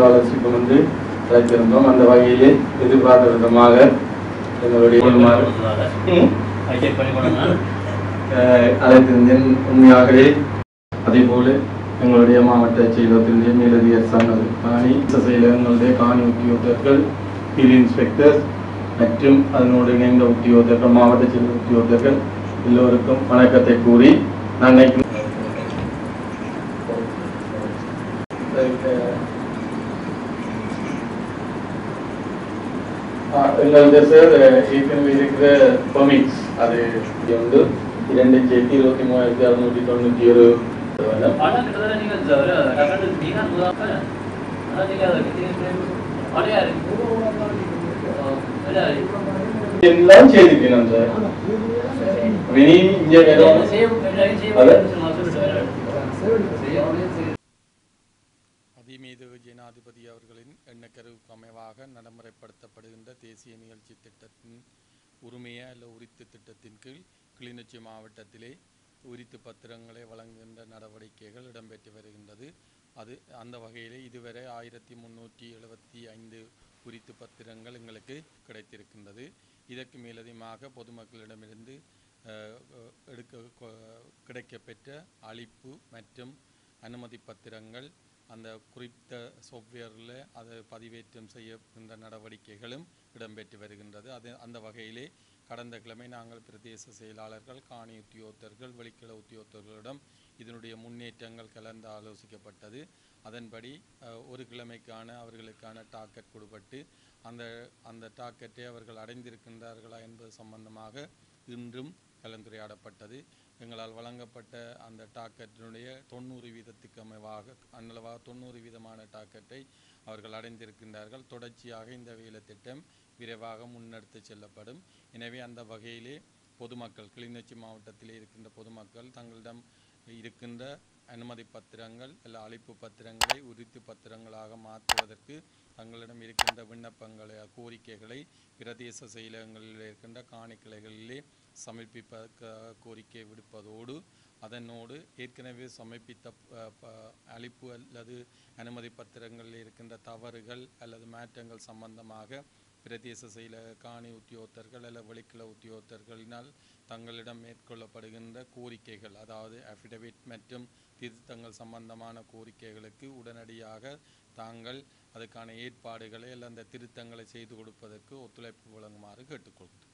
Scholarship வந்து கிடைத்திருந்தோம். அந்த வகையிலே எதிர்பார்த்த விதமாக எங்களுடைய அழைத்திருந்தேன். உண்மையாகவே அதே போல எங்களுடைய மாவட்ட செயலகத்தினுடைய மேலதிகாரி காணி செயலகங்களுடைய காணி உத்தியோகர்கள், ஃபீல்ட் இன்ஸ்பெக்டர் மற்றும் அதனோடு இணைந்த உத்தியோகர்கள், மாவட்ட செயலக உத்தியோகர்கள் எல்லோருக்கும் வணக்கத்தை கூறி நான் எங்களுடைய சார் ஏற்கனவே இருக்கிற பெர்மிட்ஸ் அது வந்து 2,23,691 எல்லாம் செய்திருக்கணும் சார். அதிமீது ஜனாதிபதி அவர்களின் எண்ணக்கருவுக்கு அமைவாக நடைமுறைப்படுத்தப்படுகின்ற தேசிய நிகழ்ச்சி திட்டத்தின் உரிமைய அல்ல உரித்து திட்டத்தின் கீழ் கிளிநொச்சி மாவட்டத்திலே உரித்து பத்திரங்களை வழங்குகின்ற நடவடிக்கைகள் இடம்பெற்று வருகின்றது. அந்த வகையிலே இதுவரை 1375 உரித்து பத்திரங்கள் எங்களுக்கு கிடைத்திருக்கின்றது. இதற்கு மேலதிகமாக பொதுமக்களிடமிருந்து கிடைக்கப்பெற்ற அளிப்பு மற்றும் அனுமதி பத்திரங்கள் அந்த குறித்த சாஃப்ட்வேரில் அதை பதிவேற்றம் செய்கின்ற நடவடிக்கைகளும் இடம்பெற்று வருகின்றது. அந்த வகையிலே கடந்த கிழமை நாங்கள் பிரதேச செயலாளர்கள், காணி உத்தியோகத்தர்கள், வெளிக்கள உத்தியோகத்தர்களிடம் இதனுடைய முன்னேற்றங்கள் கலந்து ஆலோசிக்கப்பட்டது. அதன்படி ஒரு கிழமைக்கான அவர்களுக்கான டார்கெட் கொடுப்பட்டு அந்த டார்கெட்டை அவர்கள் அடைந்திருக்கின்றார்களா என்பது சம்பந்தமாக இன்றும் கலந்துரையாடப்பட்டது. எங்களால் வழங்கப்பட்ட அந்த டார்கெட்டினுடைய 90% அமைவாக 90% டார்கெட்டை அவர்கள் அடைந்திருக்கின்றார்கள். தொடர்ச்சியாக இந்த வேலை திட்டம் விரைவாக முன்னெடுத்து செல்லப்படும். எனவே அந்த வகையிலே பொதுமக்கள், கிளிநொச்சி மாவட்டத்திலே இருக்கின்ற பொதுமக்கள் தங்களிடம் இருக்கின்ற அனுமதி பத்திரங்கள் அல்ல அளிப்பு பத்திரங்களை உரித்து பத்திரங்களாக மாற்றுவதற்கு தங்களிடம் இருக்கின்ற விண்ணப்பங்களை, கோரிக்கைகளை பிரதேச செயலகங்களில் இருக்கின்ற காணி கிளைகளிலே சமர்ப்பிப்ப கோரிக்கை விடுப்பதோடு அதனோடு ஏற்கனவே சமர்ப்பித்த அளிப்பு அல்லது அனுமதி பத்திரங்களில் இருக்கின்ற தவறுகள் அல்லது மாற்றங்கள் சம்பந்தமாக பிரதேச செயலக காணி உத்தியோகத்தர்கள் அல்லது வெளிக்கள உத்தியோகத்தர்களினால் தங்களிடம் மேற்கொள்ளப்படுகின்ற கோரிக்கைகள், அதாவது அஃபிடவிட் மற்றும் திருத்தங்கள் சம்பந்தமான கோரிக்கைகளுக்கு உடனடியாக தாங்கள் அதுக்கான ஏற்பாடுகளை அல்ல அந்த திருத்தங்களை செய்து கொடுப்பதற்கு ஒத்துழைப்பு வழங்குமாறு கேட்டுக்கொள்கிறேன்.